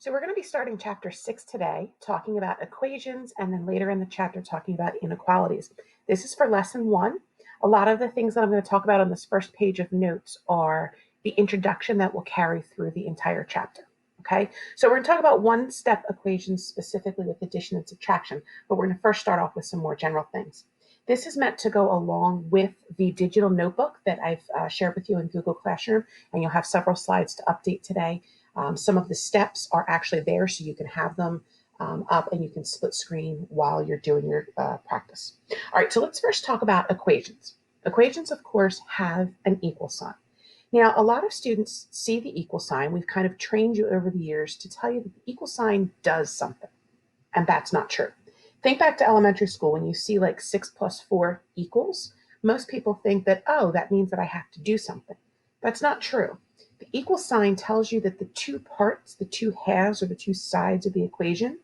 So we're going to be starting chapter 6 today, talking about equations, and then later in the chapter talking about inequalities. This is for lesson 1. A lot of the things that I'm going to talk about on this first page of notes are the introduction that will carry through the entire chapter. Okay, so we're going to talk about one-step equations specifically with addition and subtraction, but we're going to first start off with some more general things. This is meant to go along with the digital notebook that I've shared with you in Google Classroom, and you'll have several slides to update today. Some of the steps are actually there, so you can have them up and you can split screen while you're doing your practice. All right, so let's first talk about equations. Equations, of course, have an equal sign. Now, a lot of students see the equal sign. We've kind of trained you over the years to tell you that the equal sign does something, and that's not true. Think back to elementary school when you see like 6 plus 4 equals. Most people think that, oh, that means that I have to do something. That's not true. The equal sign tells you that the two parts, the two halves, or the two sides of the equation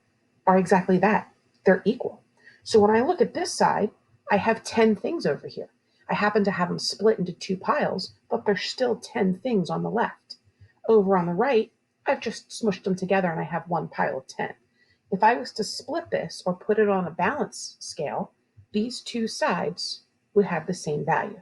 are exactly that. They're equal. So when I look at this side, I have 10 things over here. I happen to have them split into two piles, but there's still 10 things on the left. Over on the right, I've just smushed them together and I have one pile of 10. If I was to split this or put it on a balance scale, these two sides would have the same value.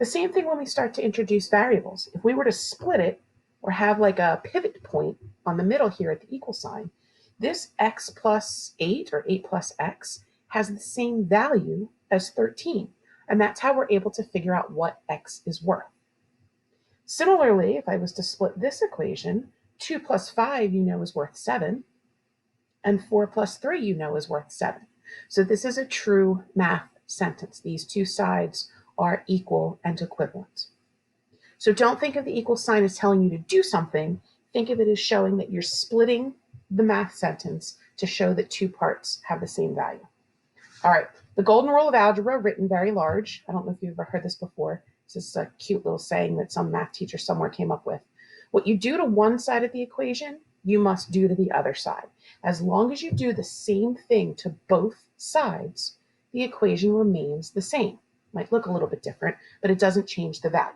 The same thing when we start to introduce variables. If we were to split it or have like a pivot point on the middle here at the equal sign, this x plus 8 or 8 plus x has the same value as 13. And that's how we're able to figure out what x is worth. Similarly, if I was to split this equation, 2 plus 5 you know is worth 7, and 4 plus 3 you know is worth 7. So this is a true math sentence. These two sides are equal and equivalent. So don't think of the equal sign as telling you to do something. Think of it as showing that you're splitting the math sentence to show that two parts have the same value. All right, the golden rule of algebra, written very large. I don't know if you've ever heard this before. This is a cute little saying that some math teacher somewhere came up with. What you do to one side of the equation, you must do to the other side. As long as you do the same thing to both sides, the equation remains the same. Might look a little bit different, but it doesn't change the value.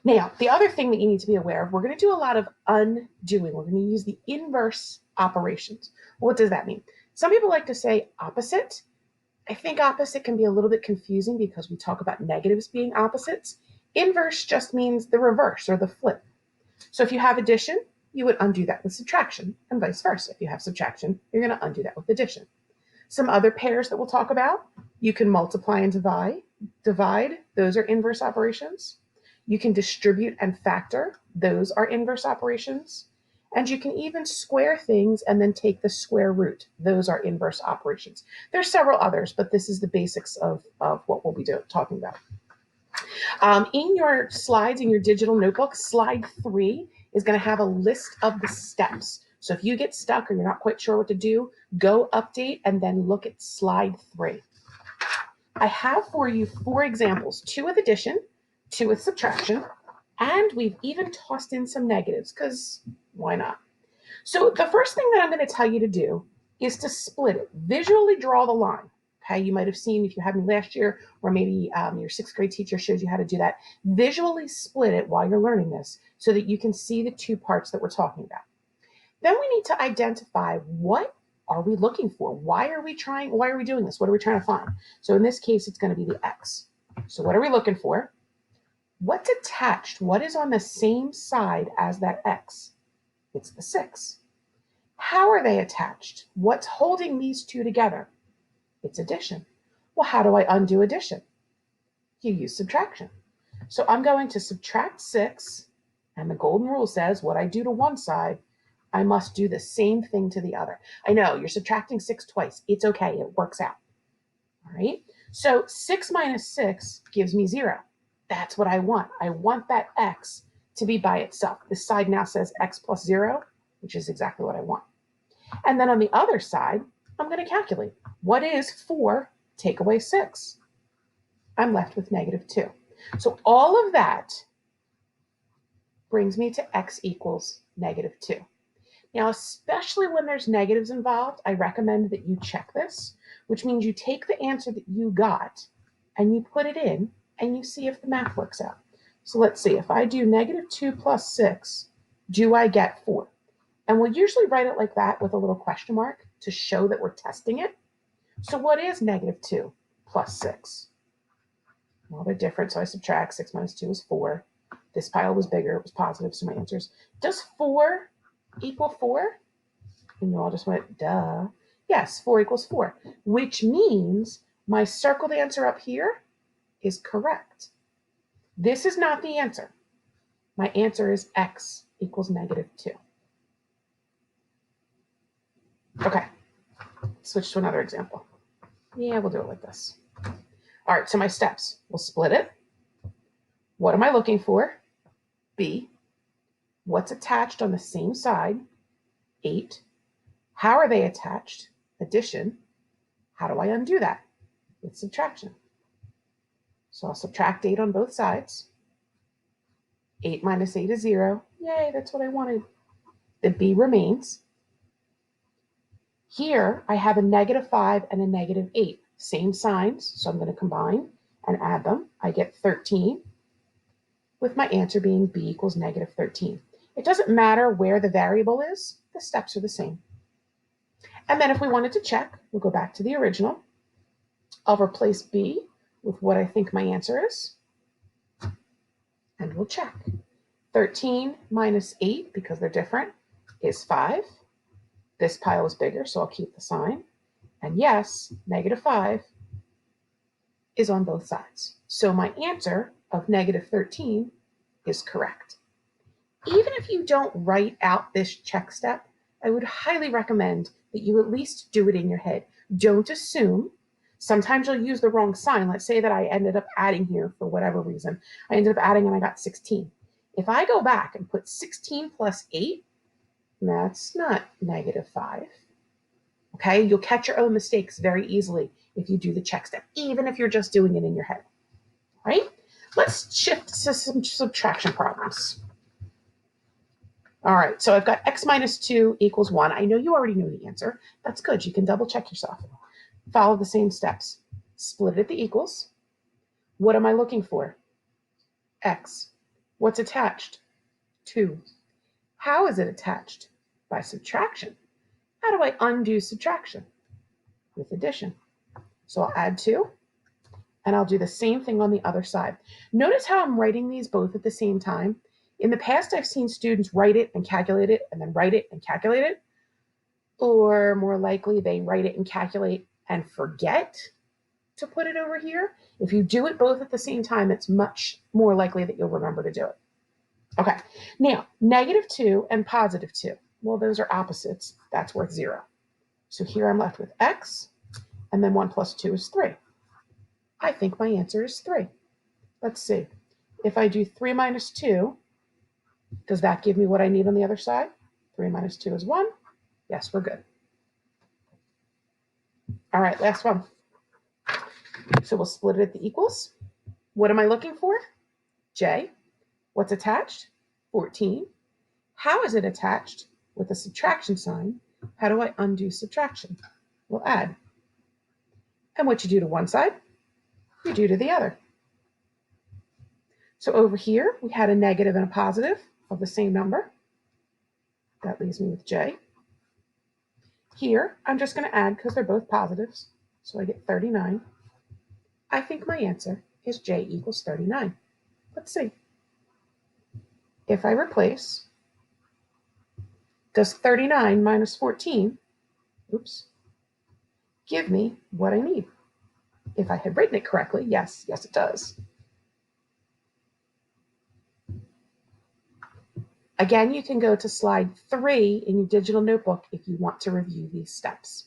Now, the other thing that you need to be aware of, we're going to do a lot of undoing. We're going to use the inverse operations. What does that mean? Some people like to say opposite. I think opposite can be a little bit confusing because we talk about negatives being opposites. Inverse just means the reverse or the flip. So if you have addition, you would undo that with subtraction, and vice versa. If you have subtraction, you're going to undo that with addition. Some other pairs that we'll talk about, you can multiply and divide, those are inverse operations. You can distribute and factor, those are inverse operations. And you can even square things and then take the square root, those are inverse operations. There's several others, but this is the basics of what we'll be talking about. In your slides, in your digital notebook, slide 3 is going to have a list of the steps. So if you get stuck or you're not quite sure what to do, go update and then look at slide 3. I have for you 4 examples, 2 with addition, 2 with subtraction, and we've even tossed in some negatives because why not? So the first thing that I'm going to tell you to do is to split it. Visually draw the line. Okay, you might have seen if you had me last year, or maybe your 6th grade teacher showed you how to do that. Visually split it while you're learning this so that you can see the two parts that we're talking about. Then we need to identify what are we looking for? Why are we doing this? What are we trying to find? So in this case, it's going to be the x. So what are we looking for? What's attached? What is on the same side as that x? It's the 6. How are they attached? What's holding these two together? It's addition. Well, how do I undo addition? You use subtraction. So I'm going to subtract 6, and the golden rule says what I do to one side, I must do the same thing to the other. I know you're subtracting 6 twice. It's okay. It works out. All right. So 6 minus 6 gives me 0. That's what I want. I want that x to be by itself. This side now says x plus 0, which is exactly what I want. And then on the other side, I'm going to calculate. What is 4 take away 6? I'm left with negative 2. So all of that brings me to x equals negative 2. Now, especially when there's negatives involved, I recommend that you check this, which means you take the answer that you got and you put it in and you see if the math works out. So let's see, if I do negative 2 plus 6, do I get 4? And we'll usually write it like that with a little question mark to show that we're testing it. So what is negative 2 plus 6? Well, they're different, so I subtract. 6 minus 2 is 4. This pile was bigger, it was positive, so my answer is, does 4 equal 4? And you all just went, duh. Yes, 4 equals 4, which means my circled answer up here is correct. This is not the answer. My answer is x equals negative 2. Okay, switch to another example. Yeah, we'll do it like this. All right, so my steps. We'll split it. What am I looking for? B. What's attached on the same side? 8. How are they attached? Addition. How do I undo that? With subtraction. So I'll subtract 8 on both sides. 8 minus 8 is 0. Yay, that's what I wanted. The B remains. Here I have a negative 5 and a negative 8. Same signs, so I'm going to combine and add them. I get 13, with my answer being B equals negative 13. It doesn't matter where the variable is, the steps are the same. And then if we wanted to check, we'll go back to the original. I'll replace B with what I think my answer is, and we'll check. 13 minus 8, because they're different, is 5. This pile is bigger, so I'll keep the sign. And yes, negative 5 is on both sides. So my answer of negative 13 is correct. Even if you don't write out this check step, I would highly recommend that you at least do it in your head. Don't assume. Sometimes you'll use the wrong sign. Let's say that I ended up adding here for whatever reason. I ended up adding and I got 16. If I go back and put 16 plus 8, that's not negative 5. Okay, you'll catch your own mistakes very easily if you do the check step, even if you're just doing it in your head. Right? Let's shift to some subtraction problems. All right, so I've got x minus 2 equals 1. I know you already know the answer. That's good. You can double check yourself. Follow the same steps. Split it at the equals. What am I looking for? X. What's attached? 2. How is it attached? By subtraction. How do I undo subtraction? With addition. So I'll add 2, and I'll do the same thing on the other side. Notice how I'm writing these both at the same time. In the past, I've seen students write it and calculate it, and then write it and calculate it. Or more likely, they write it and calculate and forget to put it over here. If you do it both at the same time, it's much more likely that you'll remember to do it. Okay, now, negative 2 and positive 2. Well, those are opposites. That's worth 0. So here I'm left with x, and then 1 plus 2 is 3. I think my answer is 3. Let's see. If I do 3 minus 2, does that give me what I need on the other side? 3 minus 2 is 1. Yes, we're good. All right, last one. So we'll split it at the equals. What am I looking for? J. What's attached? 14. How is it attached? With a subtraction sign. How do I undo subtraction? We'll add. And what you do to one side, you do to the other. So over here, we had a negative and a positive of the same number. That leaves me with J. Here, I'm just going to add because they're both positives. So I get 39. I think my answer is J equals 39. Let's see. If I replace, does 39 minus 14, give me what I need? If I had written it correctly, yes, it does. Again, you can go to slide 3 in your digital notebook if you want to review these steps.